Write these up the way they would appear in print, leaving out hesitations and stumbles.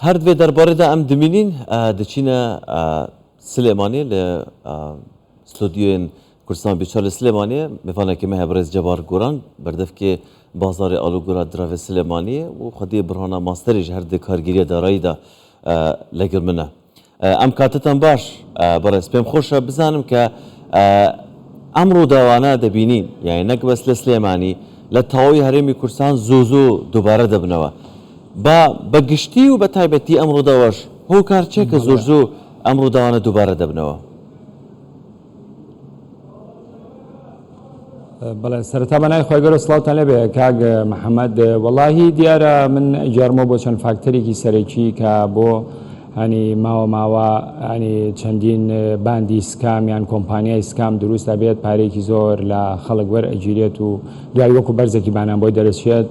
هەر دوێ دەربارەدا ئەم دمینین دەچینە سلێمانی لە ستودیۆین کوردستان بیچار لە سلێمانیە میوانێکی me هەبرێز جەبار گۆران بەردەفکێ بازارê alûgora diravê Silêmaniyê û xwediyê birhana masterê ji her di kargiriya darayî da legir min e. Em katitan baş berez pêm xweş e bizanim ke em rûdawana debînîn yani nek bes li Silêmanî li tawayê herêmê Kurdistan zû dubare dibineve. Be giştî û be taybetî em rûdawaş hokar çê ke zû em rûdawana dubare dibineve. بەڵێ سەرەتا بەنای خۆی گەورە سڵاوتان لێبێ کاک محەممەد وەڵاهی دیارە من جارمە بۆ چەند فاکتەرێکی سەرەکی کە بۆ هەنی ماوە ینی چەندین باندی سکام یان کۆمپانیای سکام دروستە بێت پارێکی زۆر لە خەڵک وەر ئەگیرێت و دوای وەکو بەرزێکی بانان بۆی دەرەچێت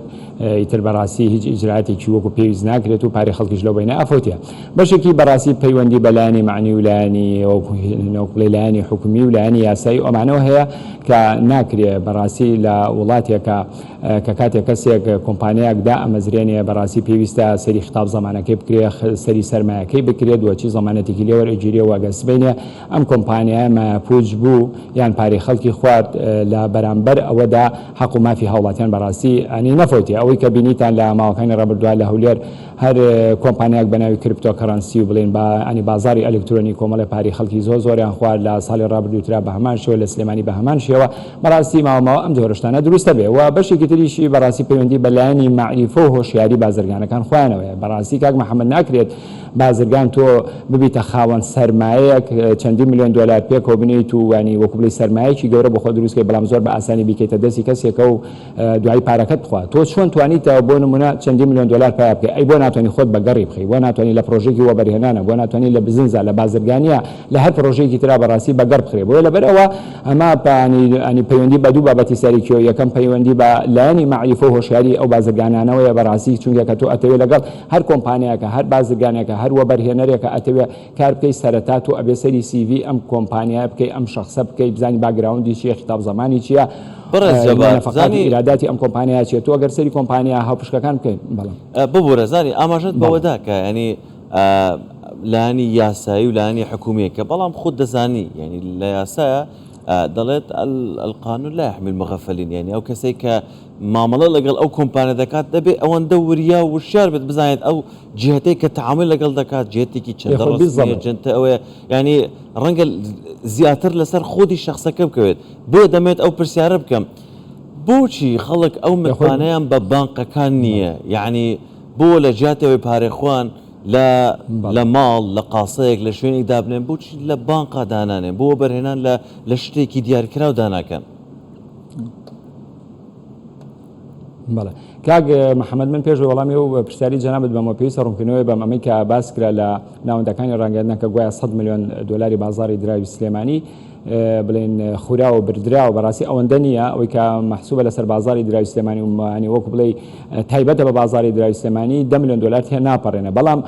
ئیتر بەڕاستی هیچ ئیجراتێکی وەکو پێویست ناکرێت و پارێ خەڵکیش لەو بینە ئەفۆتە بەشێکی بەڕاستی پەیوەندی بەلایانی معنی و لایانی لایانی حکومی و لایانی یاسایی ئەمانەوە هەیە کە ناکرێت بەڕاستی لە وڵاتێکە کە کاتێک کەسێک کۆمپانیاکدا ئەمەزرێنێ بەڕاستی پێویستە سەری خطاب زمانەکەی بکرێت سەری سەرمایەکەی بکرێت وەچی زمانەتێکی لێوە ئەگیریە وەگەسبینێ ئەم کۆمپانیای ماپوچ بوو یان پارێ خەڵکی خوارد لە بەرامبەر ئەوەدا حەق و مافی هاوڵاتیان بەڕاستی ئەنی نەفۆتی ئەوەی کە بینیتان لە ماوەکانی ڕابردووە لە هەولێر هەر کۆمپانیاک بەناوی کریپتۆکەرەنسی و بڵێن بە ئەنی بازاری ئەلکترۆنی کۆمەڵی پاری خەڵکی زۆریان خوارد لە ساڵی ڕابردووترا بە هەمان شێوە لە سلێمانی بە هەمان شێوە بەڕاستی ماوەماوە ئەم جۆرەشتانە دروستە بێ و بەشێکی تریشی بەڕاستی پەیوەندی بەلایانی معریفە و هۆشیاری بازرگانەکان خۆیانەوەیە بەڕاستی کاک محەممەد ناکرێت بازرگان تۆ ببیتە خاوەن سەرمایەک چەندی میلیۆن دلار پێکەوە بنیت و وانی وەکو بڵی سەرمایەکی گەورە بۆ خۆ دروستکەی بەڵام زۆر بە ئاسانی بیکەیتە دەستی کەسێکە و دوای پارەکەت بخوات تۆ چۆن توانیتەوە بۆ نمونە چەندی میلیۆن دلار پیا بکەی ئەی بۆ ناتوانانی خۆت بەگەڕی بخەی بۆ ناتوانانی لە پرۆژێکی وەبەرهێنانە بۆ ناتوانانی لە بزنسە لە بازرگانیە لە هەر پرۆژێکی ترا بەڕاستی بەگەڕ بخرێ بۆ لەبەرەوە ئەمە ئەنی پەیوەندی بە دوو بابەتی سەرێکیەوە یەکەم پەیوەندی بە لایانی معریفە و هۆشیاری ئەو بازرگانانەوەیە بەڕاستی چونکە کە تۆ ئەتەوێت لەگەڵ هەر کۆمپانیاکە هەر بازرگانێکە هەر وەبەرهێنەرێکە ئەتەوێت کار بکەی سەرەتا تۆ ئەبێ سەری CV ئەم کۆمپانیای بکەی ئەم شخصە بکەی بزانی باگراوندی چیە خیتاب زمانی چییە فقط ئیراداتی ئەم کۆمپانیا چێت تۆ ئەگەر سەری کۆمپانیا هاوپشکەکان بکەین بەڵام ببوورە زانی ئاماژەت بەوەدا کە ینی لایانی یاسایی و لایانی حکوومیەکە بەڵام خود دەزانی ینی لە یاسایە دەڵێت القانون لا يحمي المغفلين يعني ئەو کەسێک کە مامەڵە لەگەڵ ئەو کۆمپانیا دەکات دەبێت ئەوەندە وریا و وشیار بێت بزانێت ئەو جهتەی کە تعامل لەگەڵ دەکات جهتێکی چەندە ئەوەیە ینی ڕەنگە زیاتر لەسەر خودی شخصەکە بکەوێت بۆ دەمێت ئەو پرسیارە بکەم بۆچی خەڵک ئەو متمانەیان بە بانقەکان نییە یعنی بۆ لە جیاتەوەی پارێخوان لە ماڵ لە قاسەیەک لە شوێنێک دابنێن بۆچی لە بانقا دانانێن بۆ بەرهێنان لە شتێکی دیارکراو داناکەن بەڵێ کاک محەممەد من پێش وەڵامی و پرسیاری جەنابەت بەمە پێویستە ڕوونکردنەوەی بەم ئەمەی کە باس کرا لە ناوەندەکانی ڕاگەاندنە کە گویا 100 میلیۆن دلاری بازاری دراوی سلێمانی بڵێن خورا و بردرا و بەڕاستی ئەوەندە نییە ئەوەی کە مەحسوبە لەسەر بازاری دراوی سلێمانی ومانی وەکو بڵێ تایبەتە بە بازاری دراوی سلێمانی 10 میلیۆن دلار هێ ناپەڕێنە بەڵام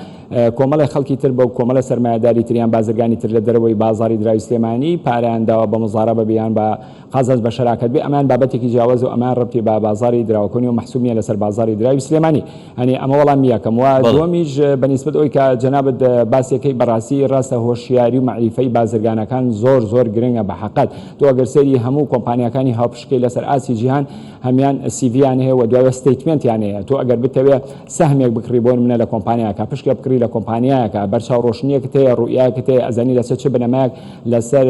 کۆمەڵی خەڵکی تر بە کۆمەڵە سەرمایه‌داری تریان بازرگانی تر لە دەرەوەی بازاری دراوی سلێمانی پارەیانداوە بە مزارەبە بیان بە قازانج بە شەراکەت بێ ئەمان بابەتێکی جیاواز و ئەمان ڕەبتی بە بازاری دراوەکۆنی و مەحسوبیە لەسەر بازاری دراوی سلێمانی هەنی ئەمە وەڵام یەکەم و دووەمیش بەنسبەت ئەوی کە جەنابەت باسیەکەی بەڕاستی ڕاستە هۆشیاری و معریفەی بازرگانەکان زۆر گرنگە بە حەقەت تۆ ئەگەر سەری هەموو کۆمپانیەکانی هاوپشکەی لەسەر ئاسی جیهان هەمیان سیڤیان هەیە و دوایە ستیتمنتیان هەیە تۆ ئەگەر بتەوێت سەهمێک بکڕی بۆ منە لە کۆمپانیاکە پشکە بکڕی لە کۆمپانیایەکە بەرچاو ڕۆشنیەکە هەیە ڕوئیاکە هەیە ئەزانی لەسەر چه بنەمایەک لەسەر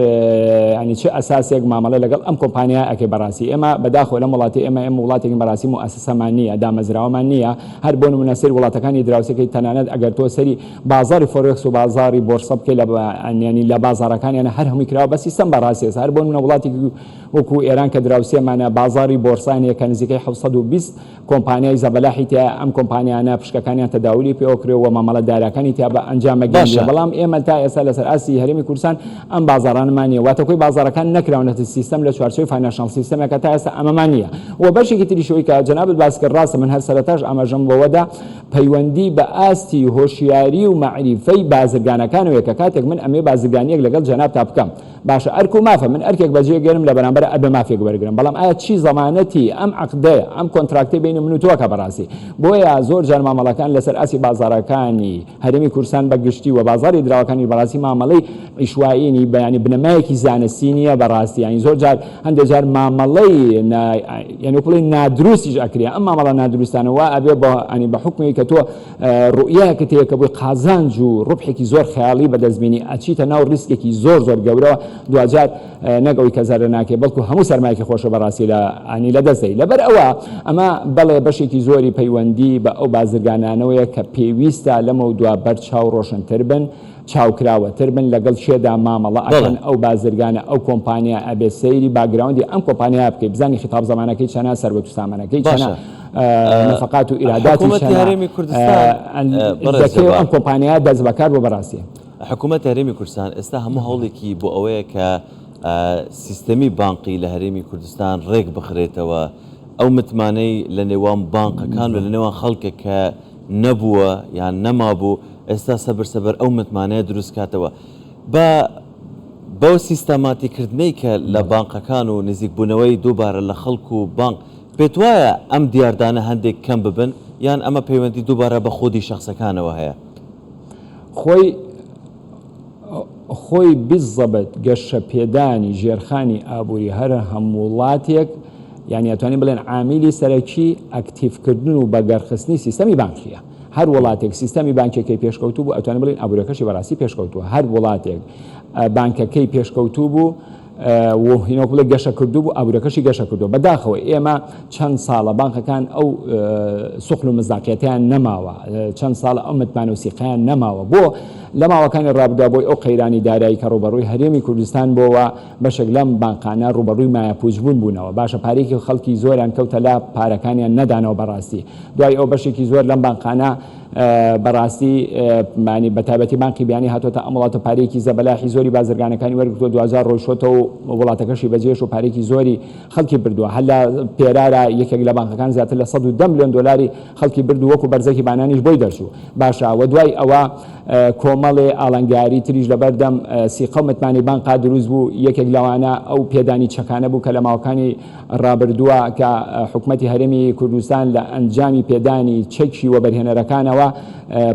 ینی چه ئەساسێک مامەڵە لەگەڵ ئەم کۆمپانیا ئەکەی بەڕاستی ئێمە بەداخۆ لەم وڵاتی ئێمە وڵاتێکی بەڕاستی موسسەمان نییە دامەزراوەمان نییە هەر بۆ نمونە سەری وڵاتەکانی دراوسەکەی تەنانەت ئەگەر تۆ سەری بازاری فۆرێکس و بازاری بۆرسە بکەی ینی لە بازارەکانیانە هەر هەمووی کراوە بە سیستەم بەڕاستی هەر بۆ نمونە وڵاتی وەکو ئێران کە دراوسێمانە بازاری بۆرسانیە کە نزیکەی 720 کۆمپانیای زەبەلاحی تیا ئەم کۆمپانیانە پشکەکانیان تەداولی پێوەکرێەوە مامەڵە دارەکانی تیا بە ئەنجامەگەیشە بەڵام ئێمە تا ئێستا لەسەر ئاسی هەرێمی کوردستان ئەم بازارانمان نیە واتەکۆی بازارەکان نەکراونەتە سیستەم لە چوارچێوەی فاینانشال سیستەمێکە تا ئێستا ئەمەمان نییە و بەشێکی تریشەوەی کە جەنابەت باس کرد ڕاستە من هەر سەرەتاش ئاماژەم بەوەدا پەیوەندی بە ئاستی هۆشیاری و معریفەی بازرگانەکانەوەی کە کاتێک من ئەمێ بازرگانیەک لەگەڵ جەناب تا بکەم باشە ئەرک و مافە من ئەرکێک بەجێگەرم لە بەرامبەر ئەبێ مافێک وەرگرم بەڵام ئایا چی زەمانەتی ئەم عەقدەیە ئەم کۆنتراکتەی بینی من و تۆکە بەڕاستی بۆیە زۆر جار مامەڵەکان لەسەر ئاسی بازاڕەکانی هەرێمی کوردستان بەگشتی و بازاری دراوەکانی بەڕاستی مامەڵەی ئیشوائینی بەیانی بنەمایەکی زانستی نیە بەڕاستی یانی زۆر جار هەندێک جار مامەڵەی یعنی وەکڵی نادروستیش ئەکرێ ئەم مامەڵە نادروستانەوە ئەبێ بە حکمی کە تۆ ڕوئیەکە تەیە کە بووی قازانج و ڕوبحێکی زۆر خەیاڵی بەدەستبینی ئەچیتە ناو ریسکێکی زۆر گەورەوە دوجار نەگەوەی کە زەرە ناکێ بەڵکو هەموو سەرمایەکی خۆشە بەڕاستی لە دەستەی لەبەر ئەوە ئەمە بەڵێ بەشێکی زۆری پەیوەندی بە ئەو بازرگانانەوەیە کە پێویستە لەمە دووە بەرچاو ڕۆشنتر بن چاوکراوەتر بن لەگەڵ شێدا مامەڵە ئەکەن ئەو بازرگانە ئەو کۆمپانیا ئەبێ سەیری باگراوندی ئەم کۆمپانیا بکەیت بزانی خیتاب زمانەکەی چەنە سەربەت و سامانەکەی چەنە نفقات و ئیراداتی چەنە ئەم کۆمپانیا دەست بەکار بۆ بەڕاستی حکوومەت هەرێمی کوردستان ئێستا هەموو هەوڵێکی بۆ ئەوەیە کە سیستەمی بانقی لە هەرێمی کوردستان ڕێک بخرێتەوە ئەو متمانەی لە نێوان بانقەکان و لە نێوان خەڵکە کە نەبووە یان نەمابوو ئێستا سەبەر ئەو متمانەیە دروست کاتەوە بەو سیستەماتیکردنەی کە لە بانقەکان و نزیکبوونەوەی دووبارە لە خەڵک و بانق پێت وایە ئەم دیاردانە هەندێک کەم ببن یان ئەمە پەیوەندی دووبارە بە خۆدی شخصەکانەوە هەیە خۆی بزەبێت گەشە پێدانی ژێرخانی ئابووری هەر هەموو وڵاتێک یعنی ئەتوانین بڵێن عامیلی سەرەکی ئەکتیفکردن و بەگەرخستنی سیستەمی بانکیە هەر وڵاتێک سیستەمی بانکەکەی پێشکەوتوو بوو ئەتوانین بڵێن ئابوووریەکەشی بەڕاستی پێشکەوتووە هەر وڵاتێک بانکەکەی پێشکەوتوو بوو هینۆک بڵێ گەشە کردو بوو ئابوووریەکەشی گەشە کردو بەداخەوە ئێمە چەند ساڵە بانکەکان ئەو سوخل و مزاقیەتیان نەماوە چەند ساڵ ئەو متمان و سیقیان نەماوە بۆ لە ماوەکانی ڕابدا بۆی ئەو قەیرانی دارایی کە ڕوبەڕووی هەرێمی کوردستان بۆەوە بەشێک لەم بانقانە ڕوبەڕووی مایەپووچبوون بوونەوە باشە پارێکی خەڵکی زۆریان کەوتە لا پارەکانیان نەدانەوە بەڕاستی دوای ئەو بەشێکی زۆر لەم بانقانە بەڕاستی مانی بەتابەتی بانقی بیانی هاتۆتە ئەم وڵاتە پارێکی زەبەلاحی زۆری بازرگانەکانی وەرگرتووە 2000 ڕۆیشتەوە و وڵاتەکەشی بەجێش و پارێکی زۆری خەڵکی بردووە هەل لە پێرارە یەکێک لە بانکەکان زیاتر لە 110 ملیۆن دلاری خەڵکی بردو وەکو بەرزەکی بانانیش بۆی دەرچوو باشە و دوای ئەوە کۆمەڵێ ئاڵنگاری تریش لەبەردەم سیقە متمانی بانقا دروست بوو یەکێک لەوانە ئەو پێدانی چەکانە بوو کە لە ماوەکانی ڕابردووە کە حکوومەتی هەرێمی کوردستان لە ئەنجامی پێدانی چەکی وەبەرهێنەرەکانەوە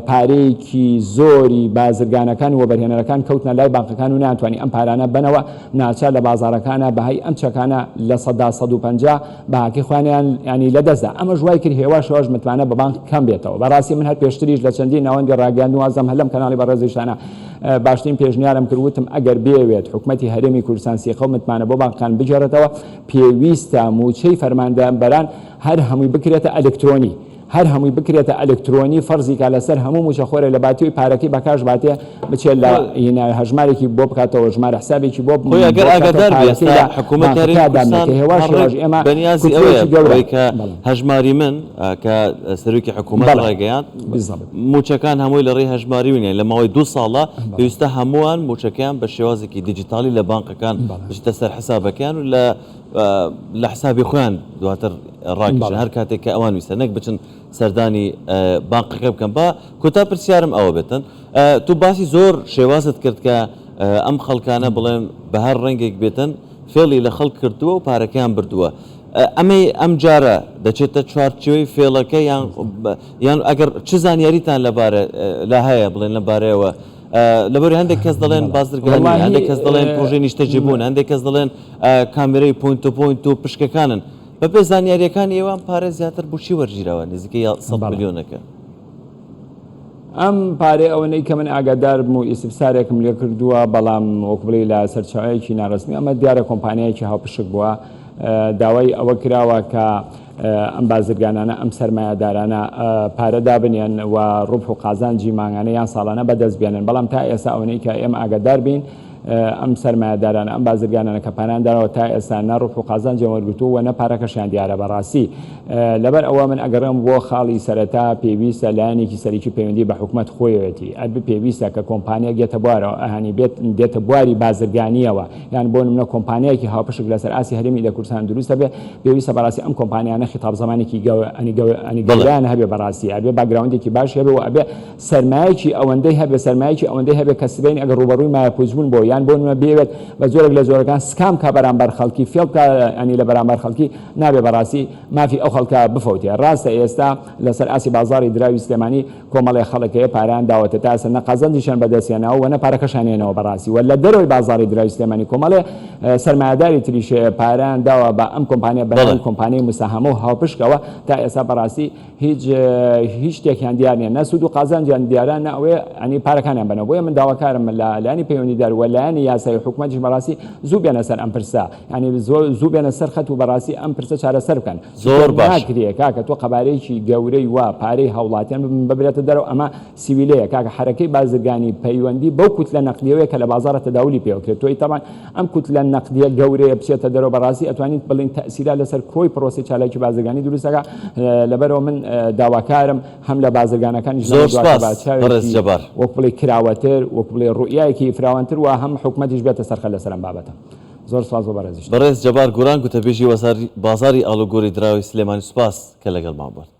پارەیەکی زۆری بازرگانەکان وەبەرهێنەرەکان کەوتنە لای بانکەکان و ناتوانانی ئەم پارانە بنەوە ناچار لە بازارەکانە بەهای ئەم چەکانە لە 150 بەهاکی خوانیان ینی لەدەستدا ئەمە ژوای کرد هێوا شەوەش متمانە بە بانک کەم بێتەوە بەڕاستی من هەر پێشتریش لە چەندین ناوەندی ڕاگەاند وازەم هەلم کەناڵی بەڕێزیشتانە باشترین پێشنیارم کردوتم ئەگەر بێوێت حکوومەتی هەرێمی کوردستان سیقە و متمانە بۆ بانکان بجێڕێتەوە پێویستە موچەی فەرماندەران هەر هەمووی بکرێتە ئەلکترۆنی هەر هەمووی بکرێتە ئەلکترۆنی فەرزی کا لەسەر هەموو موچەخۆرە لە باتیوی پارەکەی بەکاش باتێ بچێت لە هەژمارێکی بۆ بکاتەوە ژمارە حسابێکی بۆ ئەگەر ئاگادار حکوومەت ئێمە بەنیازی ئەوەیە کە هەژماری من کە سەرۆکی حکوومەت ڕێگەیان موچەکان هەمووی لە ڕێی هەژماری وینێ لە ماوەی 2 ساڵە پێویستە هەمووان موچەکەیان بە شێوازێکی دیجیتالی لە بانکەکان بچتە سەر حسابەکەیان و لە حسابی خۆیان دواتر ڕاکێشن هەر کاتێک کە ئەوان ویستە نەک بچن سەردانی بانقەکە بکەن بە کۆتا پرسیارم ئەوە بێتن تو باسی زۆر شێوازت کرد کە ئەم خەڵکانە بڵێن بە هەر ڕەنگێک بێتن فێڵی لە خەڵک کردووە و پارەکەیان بردووە ئەم جارە دەچێتە چوارچێوەی فێڵەکە یان ئەگەر چ زانیاریتان لەبارە لا هەیە بڵێن لەبارەیەوە لەبەر هەندێک کەس دەڵێن بازرگانی هەندێک کەس دەڵێن پرۆژەی نیشتەجێبوون هەندێک کەس دەڵێن کامێرەی پوینت تو پوینت و پشکەکانن بەپێ زانیاریەکانی ئێوان پارە زیاتر بۆچی وەرگیراوە نزیکەی 100 میلیۆنەکە ئەم پارێ ئەوەی کە من ئاگادارم و ئیسفسارێکم لێ کردووە بەڵام وەکبڵی لە سەرچاوەیەکی ناڕستمی ئەمە دیارە کۆمپانیایەکی هاوپشک بووە داوای ئەوە کراوە کە ئەم بازرگانانە ئەم سەرمایه‌دارانە پارە دابنێن و ڕوبح و قازانجی مانگانە یان ساڵانە بەدەست بێنن بەڵام تا ئێستا ئەوەی کە ئێمە ئاگادار بین ئەم سەرمایه‌دارانە ئەم بازرگانانە کە پاناندارەوە تا ئێستا نەڕوح و قازانجی وەرگرتووە و نە پارەکەشیان دیارە بەڕاستی لەبەر ئەوە من ئەگەڕێم بۆ خاڵی سەرەتا پێویستە لایەنێکی سەرەکی پەیوەندی بە حکوومەت خۆیەتی ئەبێ پێویستە کە کۆمپانیە گێتە بوارەوە ئەهانی دێتە بواری بازرگانیەوە یان بۆ نمونە کۆمپانیایەکی هاوپشک لەسەر ئاسی هەرێمی لە کوردستان دروستە بێ پێویستە بەڕاستی ئەم کۆمپانیانە خیتاب زمانێکی گەوران هەبێ بەڕاستی ئەبێ باگراوندێکی باش هەبێ و ئەبێ سەرمایەکی ئەوەندەی هەبێ کەسبین ئەگەر ڕوبەڕووی مایەپووچبوون بۆ یان بۆ نمە بێوێت بە زۆرێک لە زۆرەکان سکام کا بەرامبەر خەڵکی فێڵ کا ئەنی لە بەرامبەر خەڵکی نابێ بەڕاستی مافی ئەو خەڵکە بفەوتێ ڕاستە ئێستا لەسەر ئاسی بازاری دراوی سلێمانی کۆمەڵی خەڵکەیە پاران داوەتە تا ئێستا نە قەزەندیشان بەدەستێنەوە و نە پارەکەشانێنەوە بەڕاستی وە لە دەرەوەی بازاری دراوی سلێمانی کۆمەڵێ سەرمایه‌داری تریش پاران داوە بە ئەم کۆمپانیا بەناوی کۆمپانیای مساهمە و هاوپشکەوە تا ئێستا بەڕاستی هیچ شتێکیان دیار نیە نە سود و قازانجیان دیاران نە ئەوێ ئەنی پارەکانیان بنەوە بۆیە من داواکارم لە لایەنی پەیوەندیدار و لایەنی یاسای حکوومەتیش بەڕاستی زوو بێنە سەر ئەم پرسە ینی زوو بێنە سەر خەت و بەڕاستی ئەم پرسە چارەسەر بکەن زۆر باش ناکرێ کاکە تۆ قەبارەیەکی گەورەی وا پارەی هەوڵاتیان ببرێتە دەرەوە ئەمە سیویلەیە کاکە حرەکەی بازرگانی پەیوەندی بەو کوتلە نەقدیەوەیە کە لە بازارە تەداولی پێوەکرێت تۆی تەمان ئەم کوتلە نەقدیە گەورەیە بچێتە دەرەوە بەڕاستی ئەتوانیت بڵین تەسیرا لەسەر کۆی پرۆسی چالاکی بازرگانی دروستەکە لەبەرەوە من داواکارم هەم لە بازرگانەکانی زۆر سپاس بەڕێز جەبار وەک بڵێ کراوەتر وەک بڵێ ڕوئیایەکی فراوانتر و هەم حکوومەتیش بێتە سەرخە لەسەر ئەم بابەتە زۆر سپاس بۆ بەڕێزیش بەڕێز جەبار گوران گوتەبێژی بازاری ئاڵوگۆری دراوی سلێمانی سوپاس کە لەگەڵمان بوون